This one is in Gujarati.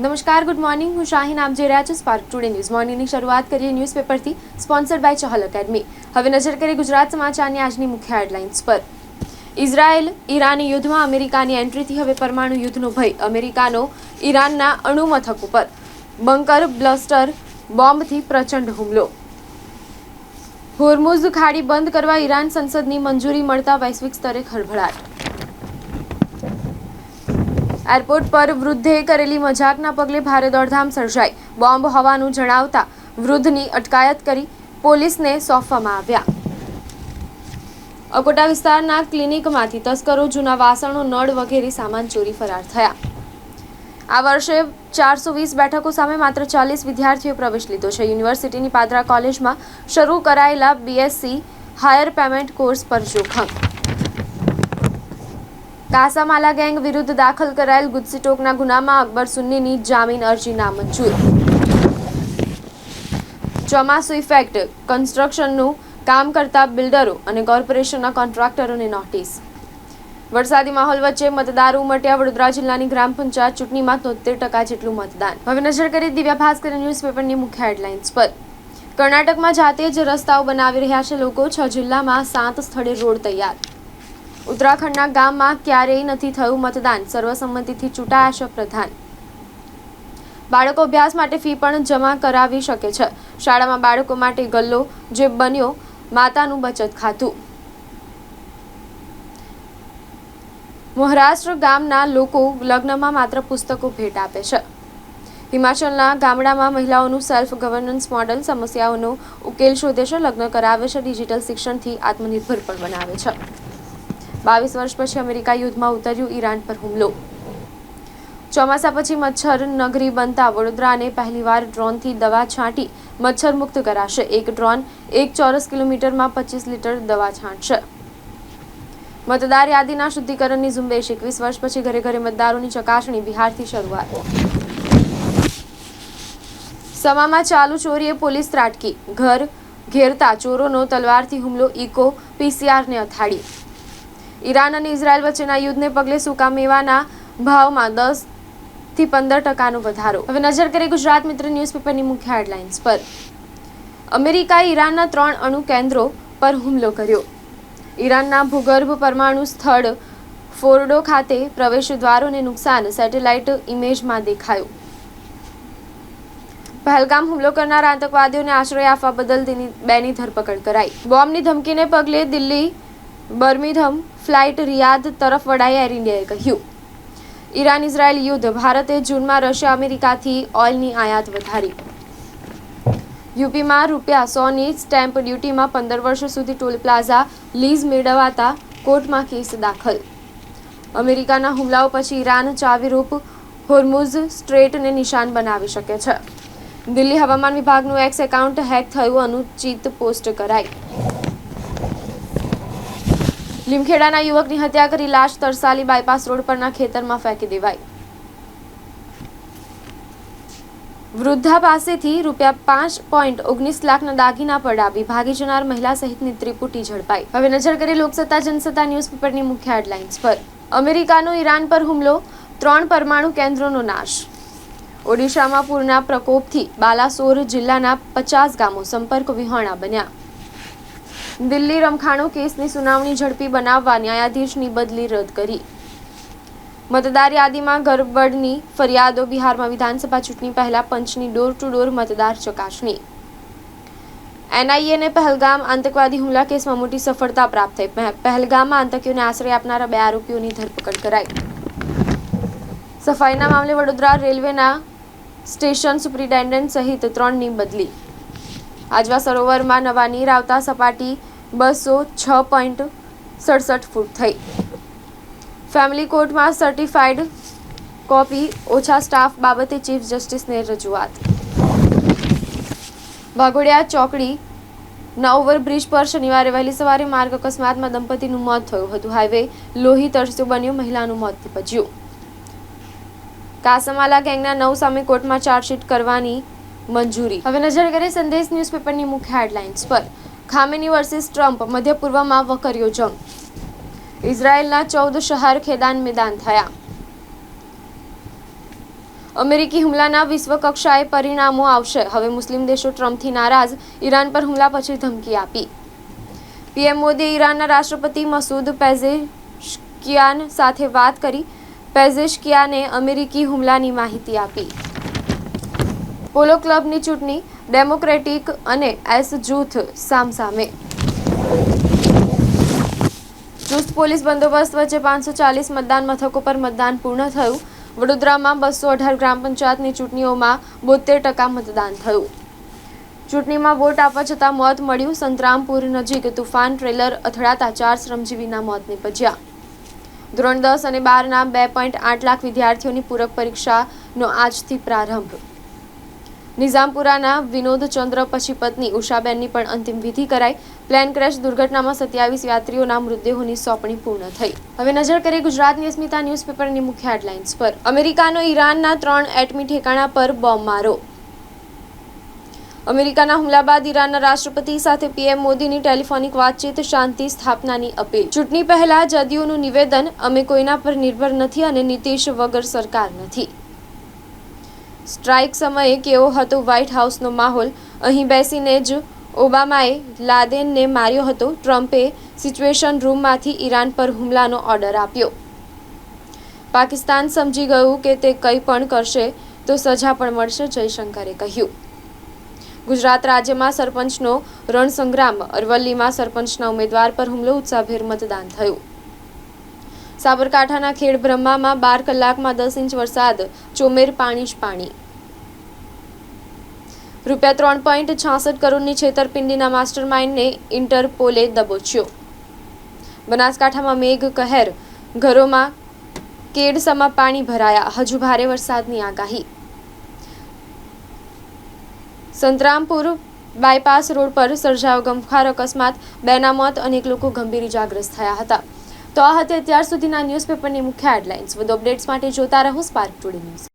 નમસ્કાર, ગુડ મોર્નિંગ. હું શાહીન. આપ જોઈ રહ્યા છો સ્પાર્ક ટુડે ન્યૂઝ. મોર્નિંગની શરૂઆત કરીએ ન્યૂઝપેપરથી, સ્પોન્સર્ડ બાય ચહલ એકેડમી. હવે નજર કરીએ ગુજરાત સમાચારની આજની મુખ્ય હેડલાઇન્સ પર. ઇઝરાયેલ ઈરાન યુદ્ધમાં અમેરિકાની એન્ટ્રીથી હવે પરમાણુ યુદ્ધનો ભય. અમેરિકાનો ઈરાનના અણુ મથક ઉપર બંકર બ્લસ્ટર બોમ્બથી પ્રચંડ હુમલો. હોર્મુઝ ખાડી બંધ કરવા ઈરાન સંસદની મંજૂરી મળતા વૈશ્વિક સ્તરે ખળભળાટ. એરપોર્ટ પર વૃદ્ધે કરેલી મજાકના પગલે ભારે દોડધામ સર્જાઈ. બોમ્બ હોવાનું જણાવતા વૃદ્ધની અટકાયત કરી પોલીસને સોંપવામાં આવ્યા. અકોટા વિસ્તારના ક્લિનિકમાંથી તસ્કરો જૂના વાસણો, નળ વગેરે સામાન ચોરી ફરાર થયા. આ વર્ષે 420 બેઠકો સામે માત્ર 40 વિદ્યાર્થીઓએ પ્રવેશ લીધો છે. યુનિવર્સિટીની પાદરા કોલેજમાં શરૂ કરાયેલા બીએસસી હાયર પેમેન્ટ કોર્સ પર જોખમ. કાસામાલા ગેંગ વિરુદ્ધ દાખલ કરાયેલ ગુજસીટોકના ગુનામાં અકબર સુન્નીની જામીન અરજી નામંજૂર. ચોમાસુ ઇફેક્ટ. કન્સ્ટ્રક્શનનું કામ કરતા બિલ્ડરો અને કોર્પોરેશનના કોન્ટ્રાક્ટરોને નોટિસ. વરસાદી માહોલ વચ્ચે મતદારો ઉમટ્યા. વડોદરા જિલ્લાની ગ્રામ પંચાયત ચૂંટણીમાં 73% જેટલું મતદાન. હવે નજર કરી દિવ્યા ભાસ્કર ન્યૂઝપેપરની મુખ્ય હેડલાઇન્સ પર. કર્ણાટકમાં જાતે જ રસ્તાઓ બનાવી રહ્યા છે લોકો. 6 જિલ્લામાં 7 સ્થળે રોડ તૈયાર. ઉત્તરાખંડના ગામમાં ક્યારેય નથી થયું મતદાન. સર્વસંમતિથી ચૂંટાયા છે પ્રધાન. બાળકો અભ્યાસ માટે ફી પણ જમા કરાવી શકે છે. શાળામાં બાળકો માટે ગલ્લો, જે બન્યો માતાનું બચત ખાતું. મહારાષ્ટ્ર ગામના લોકો લગ્નમાં માત્ર પુસ્તકો ભેટ આપે છે. હિમાચલના ગામડામાં મહિલાઓનું સેલ્ફ ગવર્નન્સ મોડલ સમસ્યાઓનો ઉકેલ શોધે છે. લગ્ન કરાવે છે. ડિજિટલ શિક્ષણથી આત્મનિર્ભર પણ બનાવે છે. 22 વર્ષ પછી અમેરિકા યુદ્ધમાં ઉતર્યું. ઈરાન પર હુમલો. ચોમાસા પછી મચ્છર નગરી બનતા વડોદરાને પહેલીવાર ડ્રોનથી દવા છાંટી મચ્છર મુક્ત કરાશે. એક ડ્રોન 1 ચોરસ કિલોમીટરમાં 25 લીટર દવા છાંટશે. મતદાર યાદીના શુદ્ધિકરણની ઝુંબેશ. 21 વર્ષ પછી ઘરે ઘરે મતદારોની ચકાસણી. બિહારથી શરૂઆત. સમામાં ચાલુ ચોરીએ પોલીસ ત્રાટકી. ઘર ઘેરતા ચોરોનો તલવારથી હુમલો. ઇકો પીસીઆરને અથાડી. ઈરાન અને ઇઝરાયલ વચ્ચેના યુદ્ધને પગલે સૂકા મેવાના ભાવમાં 10 થી 15% વધારો. હવે નજર કરીએ ગુજરાત મિત્ર ન્યૂઝપેપરની મુખ્ય હેડલાઇન્સ પર. અમેરિકાએ ઈરાનના 3 અણુ કેન્દ્રો પર હુમલો કર્યો. ઈરાનના ભૂગર્ભ પરમાણુ સ્થળ ફોર્ડો ખાતે પ્રવેશ દ્વારોને નુકસાન. સેટેલાઇટ ઇમેજમાં દેખાયું. પહેલગામ હુમલો કરનાર આતંકવાદીઓને આશ્રય આપવા બદલ 2ની ધરપકડ કરાઈ. બોમ્બની ધમકીને પગલે દિલ્હી બર્મિંઘમ ફ્લાઇટ રિયાદ તરફ વડાઈ. એર ઇન્ડિયાએ કહ્યું. ઈરાન ઇઝરાયલ યુદ્ધ. ભારતે જૂનમાં રશિયા અમેરિકાથી ઓઇલની આયાત વધારી. યુપીમાં ₹100ની સ્ટેમ્પ ડ્યુટીમાં 15 વર્ષ સુધી ટોલ પ્લાઝા લીઝ મેળવાતા કોર્ટમાં કેસ દાખલ. અમેરિકાના હુમલાઓ પછી ઈરાન ચાવીરૂપ હોર્મુઝ સ્ટ્રેટને નિશાન બનાવી શકે છે. દિલ્હી હવામાન વિભાગનું એક્સ એકાઉન્ટ હેક થયું. અનુચિત પોસ્ટ કરાઈ. લીમખેડાના યુવકની હત્યા કરી લાશ તરસાલી બાયપાસ રોડ પરના ખેતરમાં ફેંકી દેવાઈ. વૃદ્ધા પાસેથી ₹5.19 લાખના દાગીના પડાવી ભાગી જનાર મહિલા સહિતની ત્રિપુટી ઝડપાઈ. હવે નજર કરીએ લોકસત્તા જનસત્તા ન્યૂઝપેપરની મુખ્ય હેડલાઇન્સ પર. અમેરિકાનો ઈરાન પર હુમલો. 3 પરમાણુ કેન્દ્રોનો નાશ. ઓડિશામાં પૂરના પ્રકોપથી બાલાસોર જિલ્લાના 50 ગામો સંપર્ક વિહોણા બન્યા. દિલ્હી રમખાણો કેસની સુનાવણી ઝડપી બનાવવા ન્યાયાધીશની બદલી રદ કરી. મતદાર યાદીમાં ગરબડની ફરિયાદો. બિહારમાં વિધાનસભા ચૂંટણી પહેલા પંચની ડોર ટુ ડોર મતદાર ચકાસણી. એનઆઈએને પહેલગામ આતંકવાદી હુમલા કેસમાં મોટી સફળતા પ્રાપ્ત થઈ. પહેલગામમાં આતંકીઓને આશ્રય આપનારા 2 આરોપીઓની ધરપકડ કરાઈ. સફાઈના મામલે વડોદરા રેલવેના સ્ટેશન સુપ્રિન્ટેન્ડન્ટ સહિત 3ની બદલી. આજવા સરોવરમાં નવા નીર આવતા સપાટી 206.67 ફૂટ થઈ. ફેમિલી કોર્ટમાં સર્ટિફાઈડ કોપી ઓછા સ્ટાફ બાબતે ચીફ જસ્ટિસને રજૂઆત. વાઘોડિયા ચોકડીના ઓવરબ્રિજ પર શનિવારે વહેલી સવારે માર્ગ અકસ્માતમાં દંપતીનું મોત થયું હતું. હાઈવે લોહી તરસ્યો બન્યો. મહિલાનું મોત નીપજ્યું. કાસામાલા ગેંગના 9 સામે કોર્ટમાં ચાર્જશીટ કરવાની મંજૂરી. હવે નજર કરીએ સંદેશ ન્યૂઝપેપરની મુખ્ય હેડલાઇન્સ પર. ખામેની વર્સિસ ટ્રમ્પ. મધ્ય પૂર્વમાં વકર્યો જંગ. ઇઝરાયેલના 14 શહેર ખેદાન મેદાન થયા. અમેરિકી હુમલાના વિશ્વ કક્ષાએ પરિણામો આવશે. હવે મુસ્લિમ દેશો ટ્રમ્પથી નારાજ, ઈરાન પર હુમલા પછી ધમકી આપી. પીએમ મોદીએ ઈરાનના રાષ્ટ્રપતિ મસૂદ પેઝેશ્કિયાન સાથે વાત કરી. પેઝેશ્કિયાને અમેરિકી હુમલાની માહિતી આપી. પોલો ક્લબની ચૂંટણી, ડેમોક્રેટિક અને એસ જૂથ સામસામે. ચુસ્ત પોલીસ બંદોબસ્ત વચ્ચે 540 મતદાન મથકો પર મતદાન પૂર્ણ થયું. વડોદરામાં 218 ગ્રામ પંચાયતની ચૂંટણીઓમાં 72% મતદાન થયું. ચૂંટણીમાં વોટ આપવા છતાં મોત મળ્યું. સંતરામપુર નજીક તુફાન ટ્રેલર અથડાતા 4 શ્રમજીવીના મોત નીપજ્યા. ધોરણ 10 અને 12ના 2.8 લાખ વિદ્યાર્થીઓની પૂરક પરીક્ષાનો આજથી પ્રારંભ. નિઝામપુરાના વિનોદચંદ્ર પછી પત્ની ઉષાબેનની પણ અંતિમ વિધિ કરાઈ. પ્લેન ક્રેશ દુર્ઘટનામાં 27 યાત્રીઓના મૃતદેહોની સોંપણી પૂર્ણ થઈ. હવે નજર કરીએ ગુજરાતની અસ્મિતા ન્યૂઝપેપરની મુખ્ય હેડલાઇન્સ પર. અમેરિકાનો ઈરાનના 3 એટમી ઠેકાણા પર બોમ્બમારો. અમેરિકાના હુમલા બાદ ઈરાનના રાષ્ટ્રપતિ સાથે પીએમ મોદીની ટેલિફોનિક વાતચીત, શાંતિ સ્થાપનાની અપીલ. ચૂંટણી પહેલા જદયુનું નિવેદન, અમે કોઈના પર નિર્ભર નથી અને નીતિશ વગર સરકાર નથી. સ્ટ્રાઇક સમયે કેવો હતો વ્હાઇટ હાઉસનો માહોલ? અહીં બેસીને જ ઓબામાએ લાદેનને માર્યો હતો. ટ્રમ્પે સિચ્યુએશન રૂમમાંથી ઈરાન પર હુમલાનો ઓર્ડર આપ્યો. પાકિસ્તાન સમજી ગયું કે તે કંઈ પણ કરશે તો સજા પણ મળશે, જયશંકરે કહ્યું. ગુજરાત રાજ્યમાં સરપંચનો રણસંગ્રામ. અરવલ્લીમાં સરપંચના ઉમેદવાર પર હુમલો, ઉત્સાહભેર મતદાન થયું. સાબરકાંઠાના ખેડબ્રહ્મામાં 12 કલાકમાં 10 ઇંચ વરસાદ, ચોમેર પાણી જ પાણી. રૂપિયા 3.66 કરોડની છેતરપિંડીના માસ્ટર માઇન્ડને ઇન્ટરપોલે દબોચ્યો. બનાસકાંઠામાં મેઘ કહેર, ઘરોમાં કેડસમાં પાણી ભરાયા, હજુ ભારે વરસાદની આગાહી. સંતરામપુર બાયપાસ રોડ પર સર્જાયો ગમખ્વાર અકસ્માત, 2ના મોત, અનેક લોકો ગંભીર ઇજાગ્રસ્ત થયા હતા. તો આ હતી અત્યાર સુધીના ન્યૂઝપેપરની મુખ્ય હેડલાઇન્સ. વધુ અપડેટ્સ માટે જોતા રહો સ્પાર્ક ટુડે ન્યૂઝ.